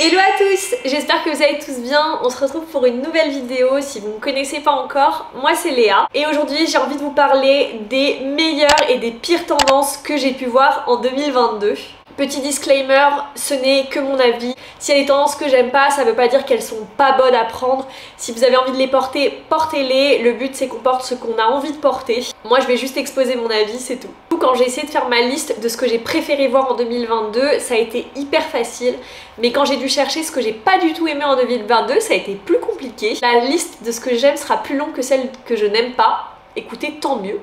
Hello à tous, j'espère que vous allez tous bien. On se retrouve pour une nouvelle vidéo. Si vous ne me connaissez pas encore, moi c'est Léa. Et aujourd'hui j'ai envie de vous parler des meilleures et des pires tendances que j'ai pu voir en 2022. Petit disclaimer, ce n'est que mon avis. S'il y a des tendances que j'aime pas, ça veut pas dire qu'elles sont pas bonnes à prendre. Si vous avez envie de les porter, portez-les. Le but c'est qu'on porte ce qu'on a envie de porter. Moi je vais juste exposer mon avis, c'est tout. Quand j'ai essayé de faire ma liste de ce que j'ai préféré voir en 2022, ça a été hyper facile. Mais quand j'ai dû chercher ce que j'ai pas du tout aimé en 2022, ça a été plus compliqué. La liste de ce que j'aime sera plus longue que celle que je n'aime pas. Écoutez, tant mieux.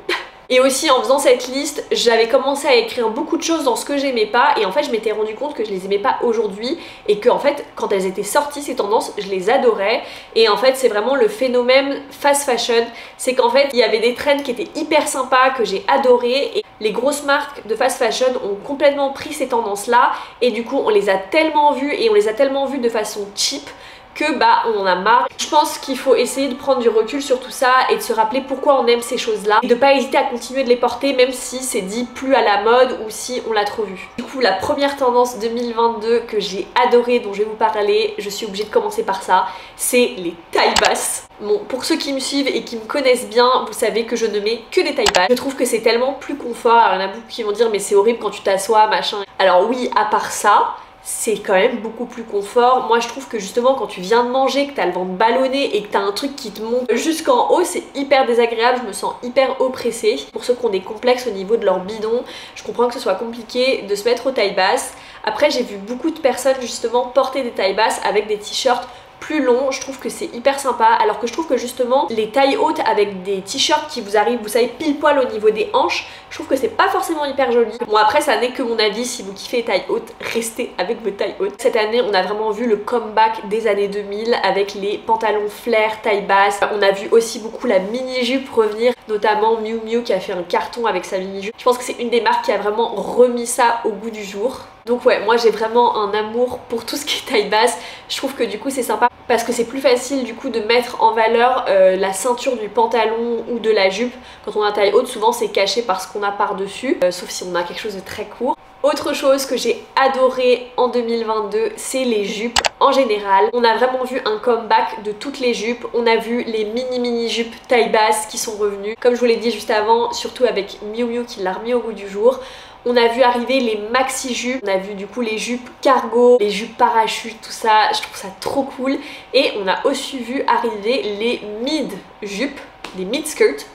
Et aussi en faisant cette liste, j'avais commencé à écrire beaucoup de choses dans ce que j'aimais pas et en fait je m'étais rendu compte que je les aimais pas aujourd'hui et que en fait quand elles étaient sorties ces tendances, je les adorais. Et en fait c'est vraiment le phénomène fast fashion, c'est qu'en fait il y avait des trends qui étaient hyper sympas, que j'ai adoré, et les grosses marques de fast fashion ont complètement pris ces tendances là et du coup on les a tellement vues et on les a tellement vues de façon cheap que bah on en a marre. Je pense qu'il faut essayer de prendre du recul sur tout ça et de se rappeler pourquoi on aime ces choses là et de pas hésiter à continuer de les porter même si c'est dit plus à la mode ou si on l'a trop vu. Du coup la première tendance 2022 que j'ai adorée, dont je vais vous parler, je suis obligée de commencer par ça, c'est les tailles basses. Bon, pour ceux qui me suivent et qui me connaissent bien, vous savez que je ne mets que des tailles basses. Je trouve que c'est tellement plus confort. Alors il y en a beaucoup qui vont dire mais c'est horrible quand tu t'assois, machin. Alors oui, à part ça, c'est quand même beaucoup plus confort. Moi je trouve que justement quand tu viens de manger, que t'as le ventre ballonné et que t'as un truc qui te monte jusqu'en haut, c'est hyper désagréable, je me sens hyper oppressée. Pour ceux qui ont des complexes au niveau de leur bidon, je comprends que ce soit compliqué de se mettre aux tailles basses. Après j'ai vu beaucoup de personnes justement porter des tailles basses avec des t-shirts plus long, je trouve que c'est hyper sympa, alors que je trouve que justement les tailles hautes avec des t-shirts qui vous arrivent, vous savez, pile poil au niveau des hanches, je trouve que c'est pas forcément hyper joli. Bon après ça n'est que mon avis, si vous kiffez les tailles hautes, restez avec vos tailles hautes. Cette année on a vraiment vu le comeback des années 2000 avec les pantalons flair, taille basse. On a vu aussi beaucoup la mini-jupe revenir, notamment Miu Miu qui a fait un carton avec sa mini-jupe. Je pense que c'est une des marques qui a vraiment remis ça au goût du jour. Donc ouais, moi j'ai vraiment un amour pour tout ce qui est taille basse. Je trouve que du coup c'est sympa parce que c'est plus facile du coup de mettre en valeur la ceinture du pantalon ou de la jupe. Quand on a taille haute, souvent c'est caché par ce qu'on a par dessus, sauf si on a quelque chose de très court. Autre chose que j'ai adoré en 2022, c'est les jupes en général. On a vraiment vu un comeback de toutes les jupes. On a vu les mini jupes taille basse qui sont revenues. Comme je vous l'ai dit juste avant, surtout avec Miu Miu qui l'a remis au goût du jour. On a vu arriver les maxi jupes, on a vu du coup les jupes cargo, les jupes parachutes, tout ça, je trouve ça trop cool. Et on a aussi vu arriver les mid jupes, les mid skirts.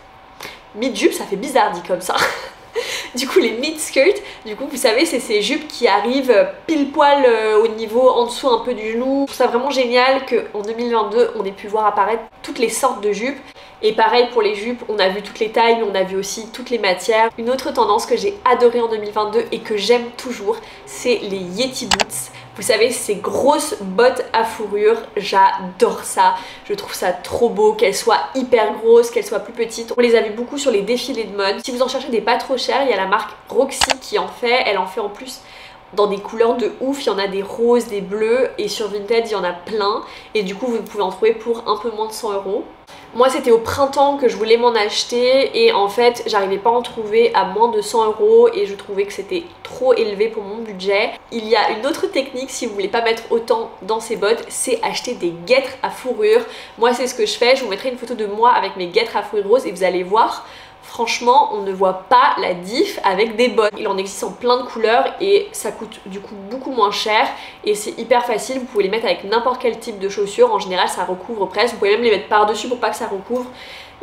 Mid jupes, ça fait bizarre dit comme ça. Du coup les mid skirts, du coup vous savez c'est ces jupes qui arrivent pile poil au niveau en dessous un peu du genou. Je trouve ça vraiment génial qu'en 2022 on ait pu voir apparaître toutes les sortes de jupes. Et pareil pour les jupes, on a vu toutes les tailles mais on a vu aussi toutes les matières. Une autre tendance que j'ai adorée en 2022 et que j'aime toujours, c'est les Yeti Boots. Vous savez, ces grosses bottes à fourrure, j'adore ça. Je trouve ça trop beau, qu'elles soient hyper grosses, qu'elles soient plus petites. On les a vu beaucoup sur les défilés de mode. Si vous en cherchez des pas trop chers, il y a la marque Roxy qui en fait. Elle en fait en plus dans des couleurs de ouf, il y en a des roses, des bleus, et sur Vinted il y en a plein. Et du coup vous pouvez en trouver pour un peu moins de 100 €. Moi c'était au printemps que je voulais m'en acheter et en fait j'arrivais pas à en trouver à moins de 100 € et je trouvais que c'était trop élevé pour mon budget. Il y a une autre technique si vous voulez pas mettre autant dans ces bottes, c'est acheter des guêtres à fourrure. Moi c'est ce que je fais, je vous mettrai une photo de moi avec mes guêtres à fourrure rose et vous allez voir. Franchement, on ne voit pas la diff avec des bottes. Il en existe en plein de couleurs et ça coûte du coup beaucoup moins cher et c'est hyper facile. Vous pouvez les mettre avec n'importe quel type de chaussures. En général, ça recouvre presque. Vous pouvez même les mettre par-dessus pour pas que ça recouvre.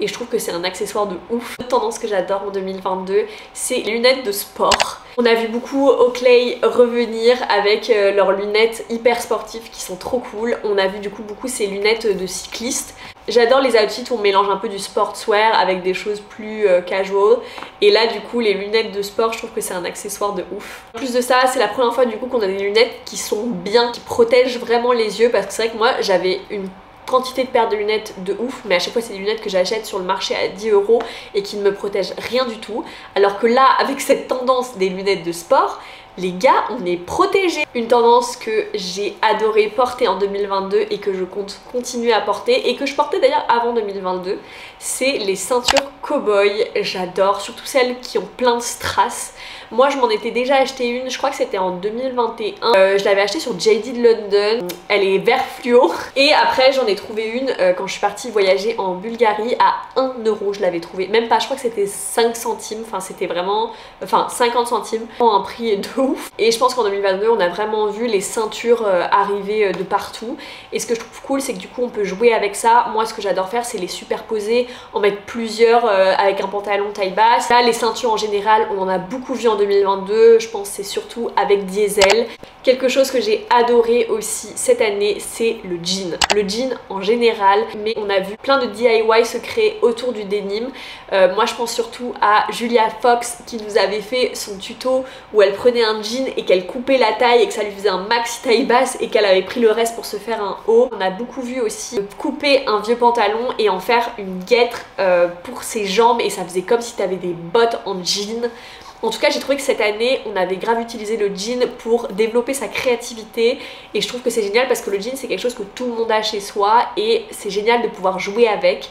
Et je trouve que c'est un accessoire de ouf. Une tendance que j'adore en 2022, c'est les lunettes de sport. On a vu beaucoup Oakley revenir avec leurs lunettes hyper sportives qui sont trop cool. On a vu du coup beaucoup ces lunettes de cyclistes. J'adore les outfits où on mélange un peu du sportswear avec des choses plus casual. Et là du coup les lunettes de sport, je trouve que c'est un accessoire de ouf. En plus de ça, c'est la première fois du coup qu'on a des lunettes qui sont bien, qui protègent vraiment les yeux. Parce que c'est vrai que moi j'avais une quantité de paires de lunettes de ouf, mais à chaque fois c'est des lunettes que j'achète sur le marché à 10 € et qui ne me protègent rien du tout. Alors que là, avec cette tendance des lunettes de sport, les gars, on est protégés. Une tendance que j'ai adoré porter en 2022 et que je compte continuer à porter et que je portais d'ailleurs avant 2022, c'est les ceintures cow-boy. J'adore, surtout celles qui ont plein de strass. Moi je m'en étais déjà acheté une, je crois que c'était en 2021. Je l'avais acheté sur JD de London, elle est vert fluo. Et après j'en ai trouvé une quand je suis partie voyager en Bulgarie à 1 euro, je l'avais trouvé. Même pas, je crois que c'était 5 centimes, enfin c'était vraiment... Enfin 50 centimes, un prix de ouf. Et je pense qu'en 2022 on a vraiment vu les ceintures arriver de partout. Et ce que je trouve cool c'est que du coup on peut jouer avec ça. Moi ce que j'adore faire c'est les superposer, en mettre plusieurs avec un pantalon taille basse. Là les ceintures en général on en a beaucoup vu en 2022, je pense que c'est surtout avec Diesel. Quelque chose que j'ai adoré aussi cette année c'est le jean. Le jean en général, mais on a vu plein de DIY se créer autour du denim. Moi je pense surtout à Julia Fox qui nous avait fait son tuto où elle prenait un jean et qu'elle coupait la taille et que ça lui faisait un maxi taille basse et qu'elle avait pris le reste pour se faire un haut. On a beaucoup vu aussi couper un vieux pantalon et en faire une guêtre pour ses jambes et ça faisait comme si tu avais des bottes en jean. En tout cas j'ai trouvé que cette année on avait grave utilisé le jean pour développer sa créativité et je trouve que c'est génial parce que le jean c'est quelque chose que tout le monde a chez soi et c'est génial de pouvoir jouer avec.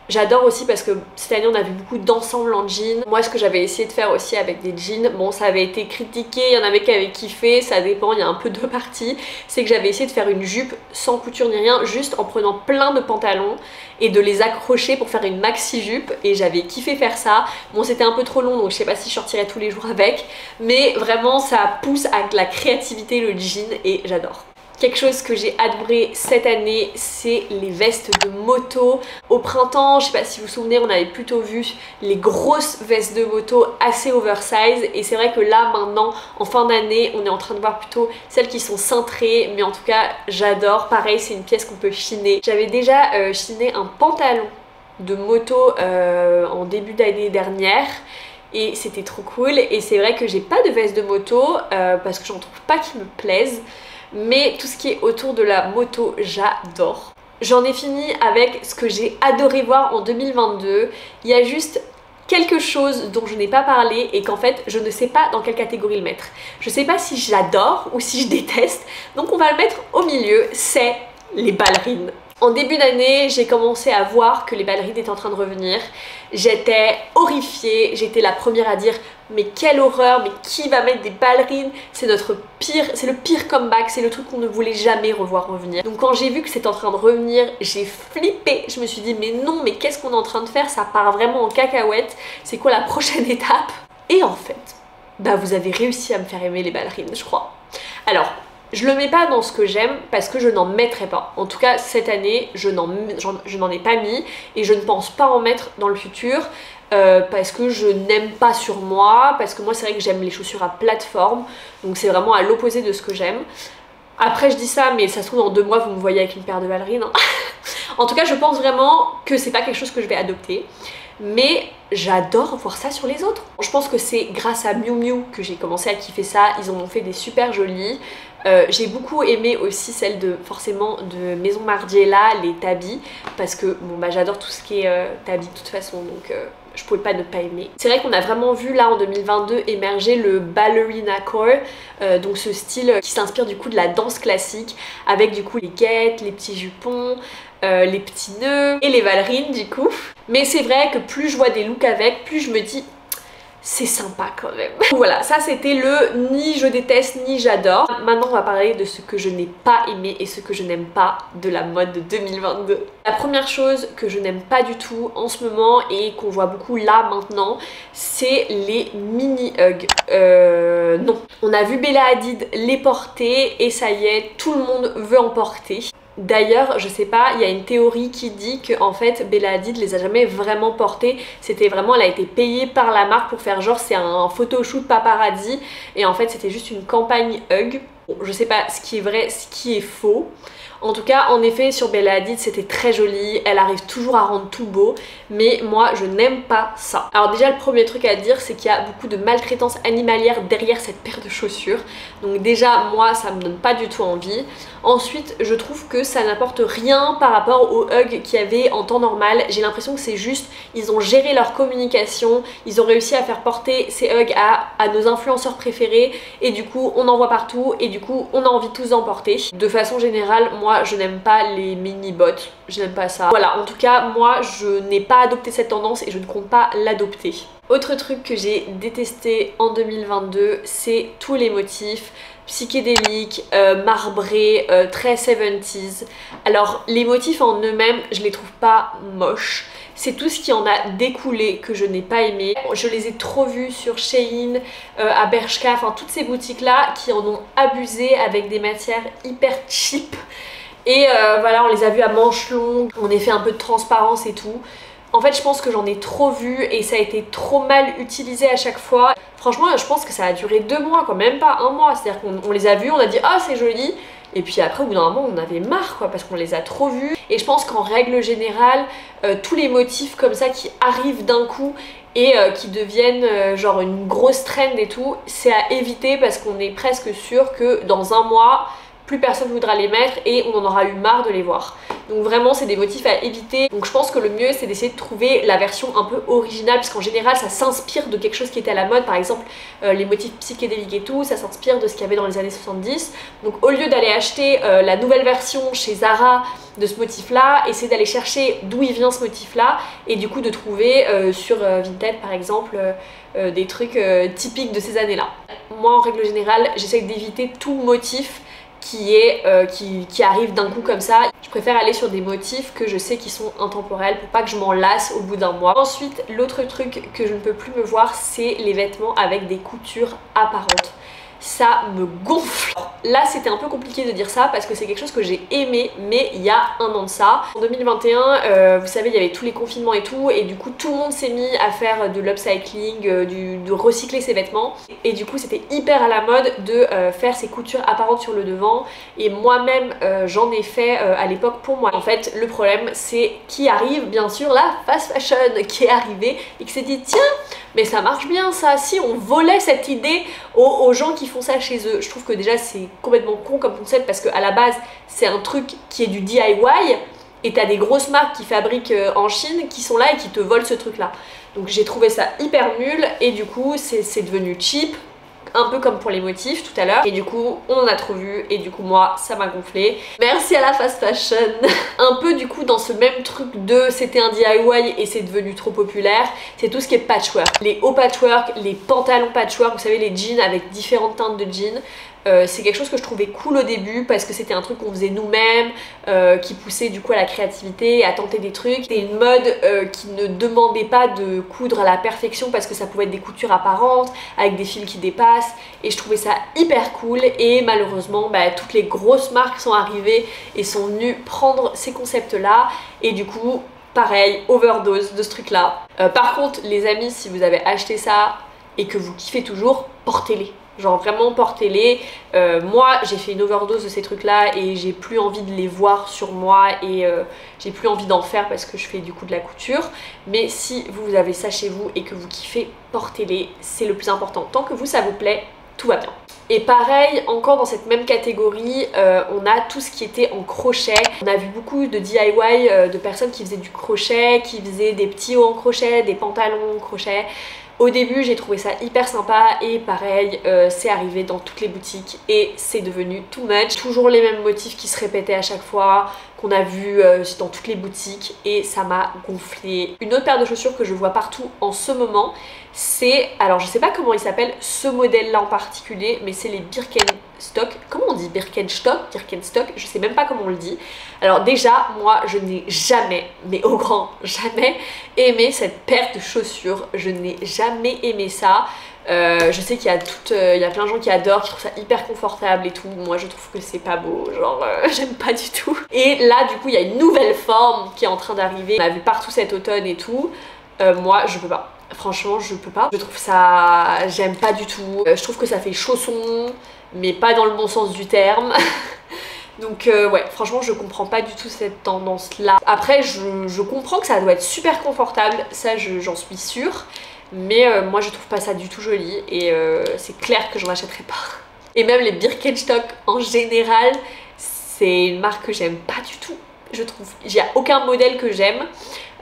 J'adore aussi parce que cette année on a vu beaucoup d'ensembles en jean. Moi ce que j'avais essayé de faire aussi avec des jeans, bon ça avait été critiqué, il y en avait qui avaient kiffé, ça dépend, il y a un peu deux parties. C'est que j'avais essayé de faire une jupe sans couture ni rien, juste en prenant plein de pantalons et de les accrocher pour faire une maxi jupe et j'avais kiffé faire ça. Bon c'était un peu trop long donc je sais pas si je sortirais tous les jours avec, mais vraiment ça pousse à de la créativité le jean et j'adore. Quelque chose que j'ai adoré cette année, c'est les vestes de moto. Au printemps, je sais pas si vous vous souvenez, on avait plutôt vu les grosses vestes de moto assez oversize. Et c'est vrai que là, maintenant, en fin d'année, on est en train de voir plutôt celles qui sont cintrées. Mais en tout cas, j'adore. Pareil, c'est une pièce qu'on peut chiner. J'avais déjà chiné un pantalon de moto en début d'année dernière. Et c'était trop cool. Et c'est vrai que j'ai pas de veste de moto parce que j'en trouve pas qui me plaisent. Mais tout ce qui est autour de la moto, j'adore. J'en ai fini avec ce que j'ai adoré voir en 2022. Il y a juste quelque chose dont je n'ai pas parlé et qu'en fait je ne sais pas dans quelle catégorie le mettre. Je sais pas si j'adore ou si je déteste, donc on va le mettre au milieu, c'est les ballerines. En début d'année, j'ai commencé à voir que les ballerines étaient en train de revenir. J'étais horrifiée, j'étais la première à dire mais quelle horreur, mais qui va mettre des ballerines? C'est notre pire, c'est le pire comeback, c'est le truc qu'on ne voulait jamais revoir revenir. Donc quand j'ai vu que c'était en train de revenir, j'ai flippé. Je me suis dit mais non, mais qu'est-ce qu'on est en train de faire? Ça part vraiment en cacahuète. C'est quoi la prochaine étape? Et en fait, bah vous avez réussi à me faire aimer les ballerines, je crois. Alors, je le mets pas dans ce que j'aime parce que je n'en mettrai pas. En tout cas, cette année, je n'en ai pas mis et je ne pense pas en mettre dans le futur parce que je n'aime pas sur moi, parce que moi c'est vrai que j'aime les chaussures à plateforme, donc c'est vraiment à l'opposé de ce que j'aime. Après je dis ça, mais ça se trouve dans 2 mois vous me voyez avec une paire de ballerines. Hein. En tout cas, je pense vraiment que c'est pas quelque chose que je vais adopter. Mais j'adore voir ça sur les autres. Je pense que c'est grâce à Miu Miu que j'ai commencé à kiffer ça. Ils en ont fait des super jolies. J'ai beaucoup aimé aussi celle de forcément de Maison Margiela, les tabis, parce que bon bah j'adore tout ce qui est tabis de toute façon, donc je pouvais pas ne pas aimer. C'est vrai qu'on a vraiment vu là en 2022 émerger le ballerina core, donc ce style qui s'inspire du coup de la danse classique, avec du coup les guettes, les petits jupons, les petits nœuds et les ballerines du coup. Mais c'est vrai que plus je vois des looks avec, plus je me dis c'est sympa quand même. Voilà, ça c'était le ni je déteste ni j'adore. Maintenant on va parler de ce que je n'ai pas aimé et ce que je n'aime pas de la mode de 2022. La première chose que je n'aime pas du tout en ce moment et qu'on voit beaucoup là maintenant, c'est les mini hugs. Non. On a vu Bella Hadid les porter et ça y est, tout le monde veut en porter. D'ailleurs, je sais pas, il y a une théorie qui dit que en fait Bella Hadid les a jamais vraiment portés. C'était vraiment, elle a été payée par la marque pour faire genre c'est un photoshoot paparazzi et en fait c'était juste une campagne hug. Bon, je sais pas ce qui est vrai, ce qui est faux. En tout cas, en effet, sur Bella Hadid, c'était très joli. Elle arrive toujours à rendre tout beau. Mais moi, je n'aime pas ça. Alors déjà, le premier truc à dire, c'est qu'il y a beaucoup de maltraitance animalière derrière cette paire de chaussures. Donc déjà, moi, ça me donne pas du tout envie. Ensuite, je trouve que ça n'apporte rien par rapport aux hugs qu'il y avait en temps normal. J'ai l'impression que c'est juste, ils ont géré leur communication. Ils ont réussi à faire porter ces hugs à nos influenceurs préférés. Et du coup, on en voit partout. Et du coup, on a envie tous d'en porter. De façon générale, moi, je n'aime pas les mini bottes, je n'aime pas ça. Voilà, en tout cas, moi, je n'ai pas adopté cette tendance et je ne compte pas l'adopter. Autre truc que j'ai détesté en 2022, c'est tous les motifs psychédéliques, marbrés, très 70s. Alors les motifs en eux-mêmes, je les trouve pas moches. C'est tout ce qui en a découlé que je n'ai pas aimé. Je les ai trop vus sur Shein, à Bershka, enfin toutes ces boutiques là qui en ont abusé avec des matières hyper cheap. Et voilà, on les a vus à manches longues, on a fait un peu de transparence et tout. En fait je pense que j'en ai trop vu et ça a été trop mal utilisé à chaque fois. Franchement je pense que ça a duré 2 mois quoi, même pas 1 mois. C'est-à-dire qu'on les a vus, on a dit ah c'est joli. Et puis après au bout d'un moment on avait marre quoi parce qu'on les a trop vus. Et je pense qu'en règle générale tous les motifs comme ça qui arrivent d'un coup et qui deviennent genre une grosse trend et tout, c'est à éviter parce qu'on est presque sûr que dans 1 mois plus personne voudra les mettre et on en aura eu marre de les voir. Donc vraiment c'est des motifs à éviter. Donc je pense que le mieux c'est d'essayer de trouver la version un peu originale parce qu'en général ça s'inspire de quelque chose qui était à la mode. Par exemple les motifs psychédéliques et tout, ça s'inspire de ce qu'il y avait dans les années 70. Donc au lieu d'aller acheter la nouvelle version chez Zara de ce motif là, essayez d'aller chercher d'où il vient ce motif là et du coup de trouver sur Vinted par exemple des trucs typiques de ces années là. Moi en règle générale j'essaye d'éviter tout motif qui arrive d'un coup comme ça. Je préfère aller sur des motifs que je sais qui sont intemporels pour pas que je m'en lasse au bout d'un mois. Ensuite, l'autre truc que je ne peux plus me voir, c'est les vêtements avec des coutures apparentes. Ça me gonfle. Là c'était un peu compliqué de dire ça parce que c'est quelque chose que j'ai aimé mais il y a 1 an de ça. En 2021 vous savez il y avait tous les confinements et tout et du coup tout le monde s'est mis à faire de l'upcycling, de recycler ses vêtements et du coup c'était hyper à la mode de faire ces coutures apparentes sur le devant et moi-même j'en ai fait à l'époque pour moi. En fait le problème c'est qui arrive bien sûr la fast fashion qui est arrivée et qui s'est dit tiens mais ça marche bien ça, si on volait cette idée aux gens qui font ça chez eux. Je trouve que déjà c'est complètement con comme concept parce qu'à la base c'est un truc qui est du DIY et t'as des grosses marques qui fabriquent en Chine qui sont là et qui te volent ce truc là. Donc j'ai trouvé ça hyper nul et du coup c'est devenu cheap. Un peu comme pour les motifs tout à l'heure et du coup on en a trop vu et du coup moi ça m'a gonflé. Merci à la fast fashion. Un peu du coup dans ce même truc de c'était un DIY et c'est devenu trop populaire, c'est tout ce qui est patchwork. Les hauts patchwork, les pantalons patchwork, vous savez les jeans avec différentes teintes de jeans. C'est quelque chose que je trouvais cool au début parce que c'était un truc qu'on faisait nous-mêmes, qui poussait du coup à la créativité, à tenter des trucs. C'était une mode qui ne demandait pas de coudre à la perfection parce que ça pouvait être des coutures apparentes, avec des fils qui dépassent et je trouvais ça hyper cool et malheureusement bah, toutes les grosses marques sont arrivées et sont venues prendre ces concepts là et du coup pareil, overdose de ce truc là. Par contre les amis, si vous avez acheté ça et que vous kiffez toujours, portez-les. Genre vraiment portez-les. Moi j'ai fait une overdose de ces trucs là et j'ai plus envie de les voir sur moi et j'ai plus envie d'en faire parce que je fais du coup de la couture. Mais si vous avez ça chez vous et que vous kiffez, portez-les, c'est le plus important. Tant que vous ça vous plaît, tout va bien. Et pareil, encore dans cette même catégorie, on a tout ce qui était en crochet. On a vu beaucoup de DIY de personnes qui faisaient du crochet, qui faisaient des petits hauts en crochet, des pantalons en crochet. Au début j'ai trouvé ça hyper sympa et pareil c'est arrivé dans toutes les boutiques et c'est devenu too much. Toujours les mêmes motifs qui se répétaient à chaque fois, qu'on a vu dans toutes les boutiques et ça m'a gonflé. Une autre paire de chaussures que je vois partout en ce moment, c'est, alors je sais pas comment il s'appelle ce modèle là en particulier, mais c'est les Birkenstock. Comment on dit Birkenstock? Birkenstock, je sais même pas comment on le dit. Alors déjà moi je n'ai jamais, mais au grand jamais, aimé cette paire de chaussures. Je n'ai jamais aimé ça. Je sais qu'il y a plein de gens qui adorent, qui trouvent ça hyper confortable et tout. Moi je trouve que c'est pas beau, genre j'aime pas du tout. Et là du coup il y a une nouvelle forme qui est en train d'arriver. On a vu partout cet automne et tout. Moi je peux pas. Franchement je peux pas. Je trouve ça, j'aime pas du tout. Je trouve que ça fait chausson, mais pas dans le bon sens du terme. Donc ouais, franchement je comprends pas du tout cette tendance là. Après je comprends que ça doit être super confortable, ça j'en suis sûre. Mais moi je trouve pas ça du tout joli et c'est clair que j'en achèterai pas. Et même les Birkenstock en général, c'est une marque que j'aime pas du tout. Je trouve, il n'y a aucun modèle que j'aime.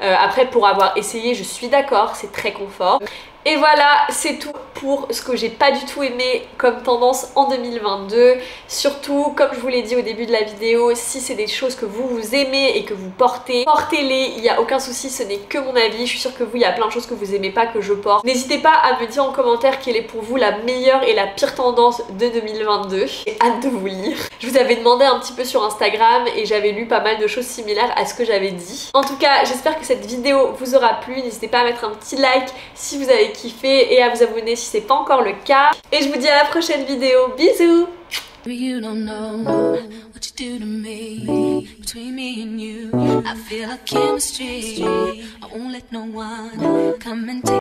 Après pour avoir essayé je suis d'accord, c'est très confort. Et voilà, c'est tout pour ce que j'ai pas du tout aimé comme tendance en 2022. Surtout, comme je vous l'ai dit au début de la vidéo, si c'est des choses que vous aimez et que vous portez, portez-les, il n'y a aucun souci, ce n'est que mon avis. Je suis sûre que vous, il y a plein de choses que vous aimez pas que je porte. N'hésitez pas à me dire en commentaire quelle est pour vous la meilleure et la pire tendance de 2022. J'ai hâte de vous lire. Je vous avais demandé un petit peu sur Instagram et j'avais lu pas mal de choses similaires à ce que j'avais dit. En tout cas, j'espère que cette vidéo vous aura plu. N'hésitez pas à mettre un petit like si vous avez kiffé et à vous abonner si c'est pas encore le cas. Et je vous dis à la prochaine vidéo. Bisous! You don't know what you do to me. Between me and you, I feel like chemistry. I won't let no one come and take